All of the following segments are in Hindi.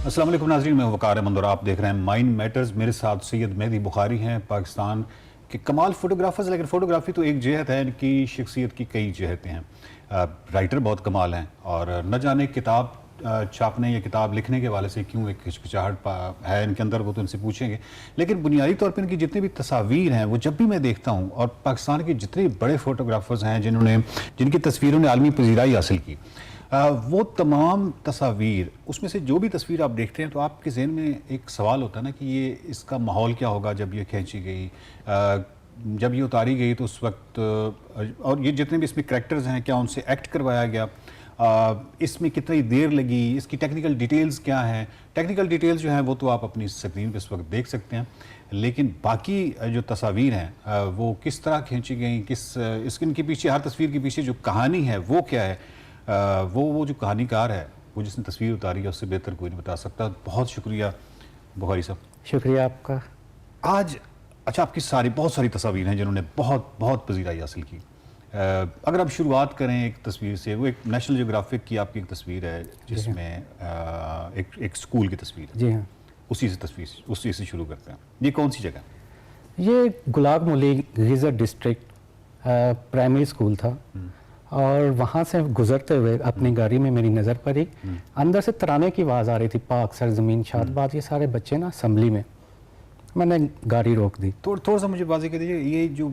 अस्सलाम वालेकुम नाज़रीन, मैं वकार अहमद और आप देख रहे हैं माइंड मैटर्स। मेरे साथ सैयद मेहदी बुखारी हैं, पाकिस्तान के कमाल फ़ोटोग्राफर्स। लेकिन फ़ोटोग्राफी तो एक जहत है, इनकी शख्सियत की कई जहतें हैं। राइटर बहुत कमाल हैं और न जाने किताब छापने या किताब लिखने के वाले से क्यों एक हिचकिचाहट है इनके अंदर, वो तो इनसे पूछेंगे। लेकिन बुनियादी तौर पर इनकी जितनी भी तस्वीर हैं वो जब भी मैं देखता हूँ, और पाकिस्तान के जितने बड़े फ़ोटोग्राफर्स हैं जिनकी तस्वीरों ने आलमी पजीराई हासिल की, वो तमाम तस्वीर, उसमें से जो भी तस्वीर आप देखते हैं तो आपके जहन में एक सवाल होता है ना कि ये इसका माहौल क्या होगा जब ये खींची गई, जब ये उतारी गई तो उस वक्त, और ये जितने भी इसमें करैक्टर्स हैं क्या उनसे एक्ट करवाया गया, इसमें कितनी देर लगी, इसकी टेक्निकल डिटेल्स क्या हैं। टेक्निकल डिटेल्स जो हैं वो तो आप अपनी स्क्रीन पर इस वक्त देख सकते हैं, लेकिन बाकी जो तस्वीर हैं वो किस तरह खींची गई, इनके पीछे, हर तस्वीर के पीछे जो कहानी है वो क्या है, वो जो कहानीकार है, वो जिसने तस्वीर उतारी है, उससे बेहतर कोई नहीं बता सकता। बहुत शुक्रिया बुखारी साहब। शुक्रिया आपका। आज अच्छा, आपकी बहुत सारी तस्वीर हैं जिन्होंने बहुत बहुत पजीराई हासिल की। अगर आप शुरुआत करें एक तस्वीर से, वो एक नेशनल जियोग्राफिक की आपकी एक तस्वीर है जिसमें एक स्कूल की तस्वीर है। जी हाँ, उसी से शुरू करते हैं। ये कौन सी जगह? ये गुलाब मुली गीज़र डिस्ट्रिक्ट प्राइमरी स्कूल था, और वहाँ से गुजरते हुए अपनी गाड़ी में मेरी नज़र पड़ी, अंदर से तराने की आवाज़ आ रही थी, पाक सरजमीन शादबाद। ये सारे बच्चे ना असम्बली में, मैंने गाड़ी रोक दी। थोड़ा सा मुझे वाज़ेह कर दीजिए, ये जो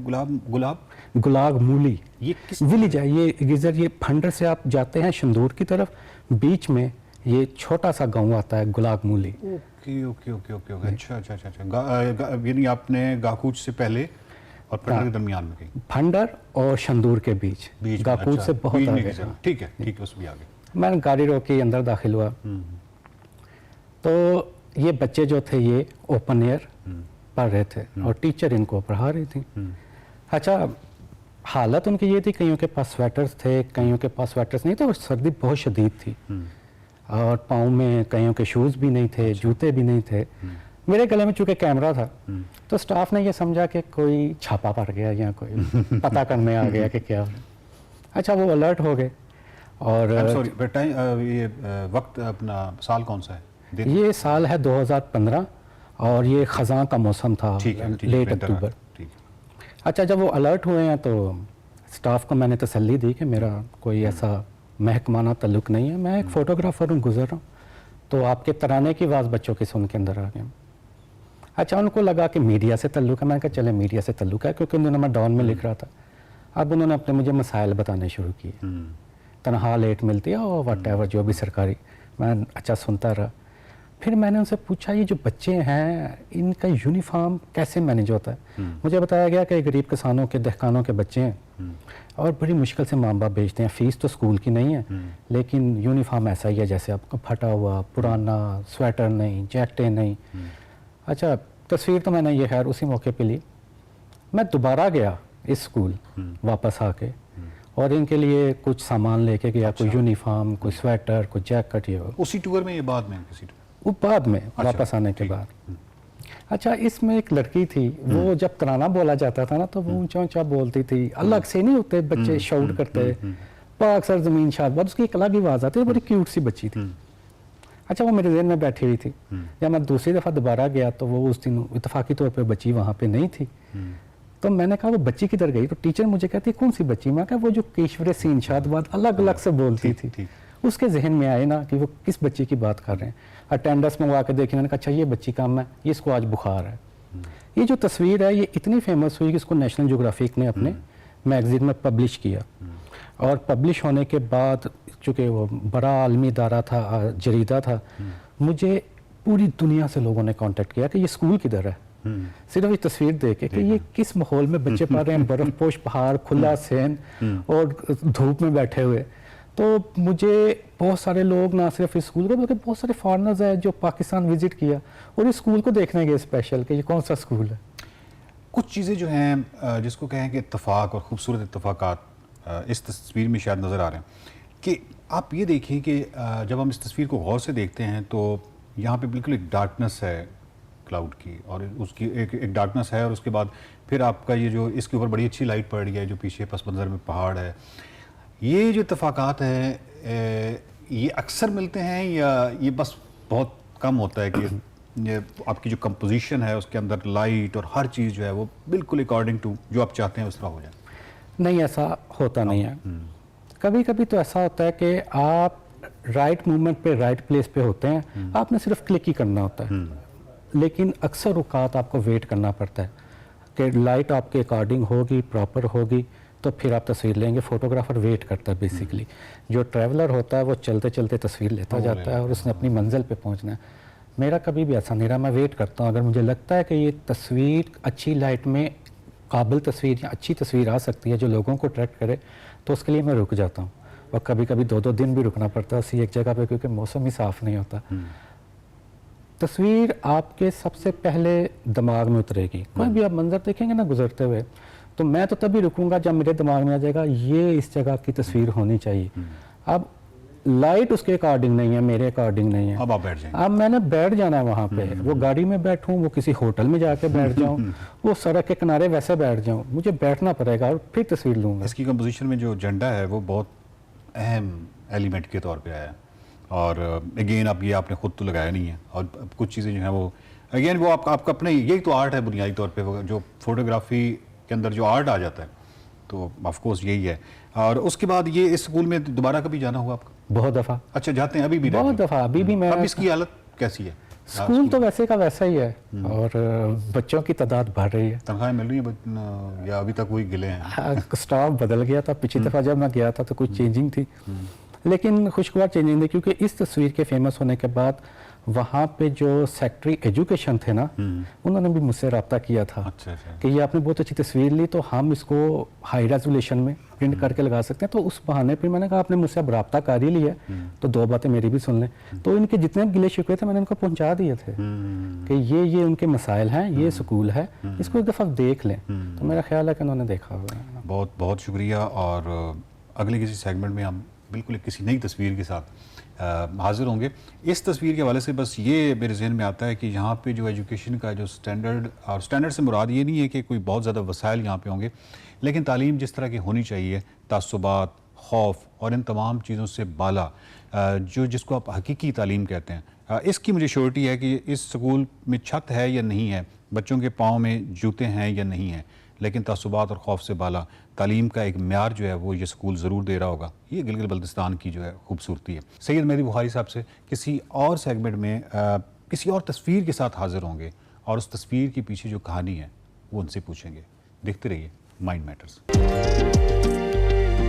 गुलाब मूली ये किस विलेज है, ये गीज़र, ये फंडर से आप जाते हैं शंदूर की तरफ, बीच में ये छोटा सा गाँव आता है गुलाब मूली। ओके। अच्छा। यानी आपने गाकूच से पहले और फंडर के दरमियान में कहीं? फंडर और शंदूर के बीच गाकूच से बहुत आगे। ठीक है, उस भी आगे। मैंने गाड़ी रोकी, अंदर दाखिल हुआ, तो ये बच्चे जो थे ये ओपन एयर पढ़ रहे थे और टीचर इनको पढ़ा रही थी। अच्छा, हालत उनकी ये थी, कईयों के पास स्वेटर्स थे, कईयों के पास स्वेटर्स नहीं थे, और सर्दी बहुत शदीद थी, और पाँव में कईयों के शूज़ भी नहीं थे, जूते भी नहीं थे। मेरे गले में चूँकि कैमरा था, तो स्टाफ ने ये समझा कि कोई छापा पड़ गया या कोई पता करने आ गया कि क्या। अच्छा, वो अलर्ट हो गए। और ये वक्त, अपना साल कौन सा है? ये साल है 2015, और ये ख़ज़ां का मौसम था, लेट अक्टूबर। अच्छा, जब वो अलर्ट हुए हैं तो स्टाफ को मैंने तसल्ली दी कि मेरा कोई ऐसा महकमाना तल्लुक़ नहीं है, मैं एक फ़ोटोग्राफ़र हूँ, गुज़र रहा हूँ, तो आपके तराने की आवाज़ बच्चों की सुन के अंदर आ गया। अच्छा, उनको लगा कि मीडिया से तल्लुक़ है। मैंने कहा चले मीडिया से तल्लुक़ है, क्योंकि उन्होंने, मैं डॉन में लिख रहा था। अब उन्होंने अपने मुझे मसाइल बताने शुरू किए, तनख्वाह लेट मिलती है और वट जो भी सरकारी। मैं अच्छा सुनता रहा। फिर मैंने उनसे पूछा, ये जो बच्चे हैं इनका यूनिफॉर्म कैसे मैनेज होता है? मुझे बताया गया कि गरीब किसानों के, दहकानों के बच्चे हैं और बड़ी मुश्किल से माँ बाप भेजते हैं। फ़ीस तो स्कूल की नहीं है, लेकिन यूनिफॉर्म ऐसा ही है जैसे आपका फटा हुआ, पुराना, स्वेटर नहीं, जैकेटें नहीं। अच्छा, तस्वीर तो मैंने ये खैर उसी मौके पे ली। मैं दोबारा गया इस स्कूल वापस आके, और इनके लिए कुछ सामान लेके गया। कोई यूनिफॉर्म, कोई स्वेटर, कोई जैकेट। ये उसी टूर में, ये बाद में किसी टूर? वो बाद में, वापस आने के बाद। अच्छा, इसमें एक लड़की थी, वो जब तराना बोला जाता था ना तो वो ऊंचा ऊंचा बोलती थी, अलग से नहीं होते बच्चे शाउट करते, पाक सरजमीन शादबाद, उसकी एक अलग ही आवाज़ आती, बड़ी क्यूट सी बच्ची थी। अच्छा, वो मेरे ज़हन में बैठी हुई थी। जब मैं दूसरी दफ़ा दोबारा गया तो वो उस दिन इतफाकी तौर पे बच्ची वहाँ पे नहीं थी। तो मैंने कहा वो बच्ची किधर गई? तो टीचर मुझे कहती कौन सी बच्ची? मैं कहा वो जो केशवर सीन शादबाद अलग अलग से बोलती थी। उसके जहन में आए ना कि वो किस बच्ची की बात कर रहे हैं। अटेंडेंस मंगवा के देखी, मैंने कहा अच्छा ये बच्ची कम है, इसको आज बुखार है। ये जो तस्वीर है ये इतनी फेमस हुई कि इसको नेशनल जियोग्राफिक ने अपने मैगजीन में पब्लिश किया, और पब्लिश होने के बाद चूँकि वो बड़ा आलमी इदारा था, जरीदा था, मुझे पूरी दुनिया से लोगों ने कांटेक्ट किया कि ये स्कूल किधर है। सिर्फ ये तस्वीर देख के कि ये किस माहौल में बच्चे पढ़ रहे हैं, बर्फपोश पहाड़, खुला सहन और धूप में बैठे हुए। तो मुझे बहुत सारे लोग, ना सिर्फ इस स्कूल के बल्कि बहुत सारे फॉरेनर्स हैं जो पाकिस्तान विजिट किया और इस स्कूल को देखने गए स्पेशल कि ये कौन सा स्कूल है। कुछ चीज़ें जो हैं जिसको कहें कि इत्तफाक और ख़ूबसूरत इत्तफाकात इस तस्वीर में शायद नज़र आ रहे हैं। कि आप ये देखिए कि जब हम इस तस्वीर को गौर से देखते हैं तो यहाँ पे बिल्कुल एक डार्कनेस है क्लाउड की, और उसकी एक डार्कनेस है, और उसके बाद फिर आपका ये जो इसके ऊपर बड़ी अच्छी लाइट पड़ रही है, जो पीछे पस मंज़र में पहाड़ है। ये जो इत्तफाकात हैं ये अक्सर मिलते हैं या ये बस बहुत कम होता है कि ये आपकी जो कंपोजिशन है उसके अंदर लाइट और हर चीज़ जो है वो बिल्कुल अकॉर्डिंग टू जो आप चाहते हैं उस तरह हो जाए? नहीं, ऐसा होता नहीं है। कभी कभी तो ऐसा होता है कि आप राइट मूवमेंट पे राइट प्लेस पे होते हैं, आपने सिर्फ क्लिक ही करना होता है, लेकिन अक्सर औकात आपको वेट करना पड़ता है कि लाइट आपके अकॉर्डिंग होगी, प्रॉपर होगी, तो फिर आप तस्वीर लेंगे। फोटोग्राफर वेट करता है बेसिकली। जो ट्रैवलर होता है वो चलते चलते तस्वीर लेता जाता है और उसने अपनी मंजिल पे पहुंचना है। मेरा कभी भी ऐसा नहीं रहा, मैं वेट करता हूँ। अगर मुझे लगता है कि ये तस्वीर अच्छी लाइट में काबिल तस्वीर या अच्छी तस्वीर आ सकती है जो लोगों को अट्रैक्ट करे, तो उसके लिए मैं रुक जाता हूँ। और कभी कभी 2-2 दिन भी रुकना पड़ता है उसी एक जगह पे, क्योंकि मौसम ही साफ़ नहीं होता। तस्वीर आपके सबसे पहले दिमाग में उतरेगी। कोई भी आप मंजर देखेंगे ना गुजरते हुए, तो मैं तो तभी रुकूंगा जब मेरे दिमाग में आ जाएगा ये इस जगह की तस्वीर होनी चाहिए। अब लाइट उसके अकॉर्डिंग नहीं है, मेरे अकॉर्डिंग नहीं है। अब आप बैठ जाएंगे। अब मैंने बैठ जाना है वहाँ पे, वो गाड़ी में बैठूं, वो किसी होटल में जाके बैठ जाऊं, वो सड़क के किनारे वैसे बैठ जाऊं, मुझे बैठना पड़ेगा और फिर तस्वीर लूँगा। इसकी कंपोजिशन में जो झंडा है वो बहुत अहम एलिमेंट के तौर पे आया है। और अगेन आप ये आपने खुद तो लगाया नहीं है, और कुछ चीज़ें जो हैं वो अगेन वो आपका अपने, यही तो आर्ट है बुनियादी तौर पे, वो जो फोटोग्राफी के अंदर जो आर्ट आ जाता है, तो ऑफ कोर्स यही है। और उसके बाद ये इस स्कूल में दोबारा कभी जाना हुआ आपका? बहुत दफ़ा। अच्छा, जाते हैं अभी भी? बहुत दफ़ा अभी भी मैं। अब इसकी हालत कैसी है? स्कूल तो वैसे का वैसा ही है और बच्चों की तादाद बढ़ रही है। तनख्वाहें मिल रही हैं या अभी तक वही गिले हैं? स्टाफ बदल गया था। पिछली दफ़ा जब मैं गया था तो कुछ चेंजिंग थी, लेकिन खुशगवार चेंजिंग थी, क्योंकि इस तस्वीर के फेमस होने के बाद वहाँ पे जो सेक्रेटरी एजुकेशन थे ना, उन्होंने भी मुझसे रब्ता किया था। अच्छा। कि ये आपने बहुत अच्छी तस्वीर ली, तो हम इसको हाई रेजोल्यूशन में प्रिंट करके लगा सकते हैं। तो उस बहाने पे मैंने कहा आपने मुझसे अब रब्ता कर ही लिया, तो 2 बातें मेरी भी सुन लें। तो इनके जितने गिले शिकवे थे मैंने इनको पहुँचा दिए थे कि ये उनके मसाइल हैं, ये स्कूल है, इसको एक दफ़ा देख लें। तो मेरा ख्याल है कि उन्होंने देखा हुआ है। बहुत बहुत शुक्रिया। और अगले किसी सेगमेंट में हम बिल्कुल किसी नई तस्वीर के साथ हाजिर होंगे। इस तस्वीर के हवाले से बस ये मेरे जहन में आता है कि यहाँ पे जो एजुकेशन का जो स्टैंडर्ड, और स्टैंडर्ड से मुराद ये नहीं है कि कोई बहुत ज़्यादा वसाइल यहाँ पे होंगे, लेकिन तालीम जिस तरह की होनी चाहिए, तासुबात, खौफ और इन तमाम चीज़ों से बाला, जो जिसको आप हकीकी तालीम कहते हैं, इसकी मुझे श्योरिटी है कि इस स्कूल में छत है या नहीं है, बच्चों के पाँव में जूते हैं या नहीं हैं, लेकिन तासुबात और खौफ से बाला तालीम का एक म्यार जो है वो ये स्कूल ज़रूर दे रहा होगा। ये गिलगित बल्तिस्तान की जो है खूबसूरती है। सैयद मेहदी बुखारी साहब से किसी और सेगमेंट में किसी और तस्वीर के साथ हाजिर होंगे और उस तस्वीर के पीछे जो कहानी है वो उनसे पूछेंगे। देखते रहिए माइंड मैटर्स।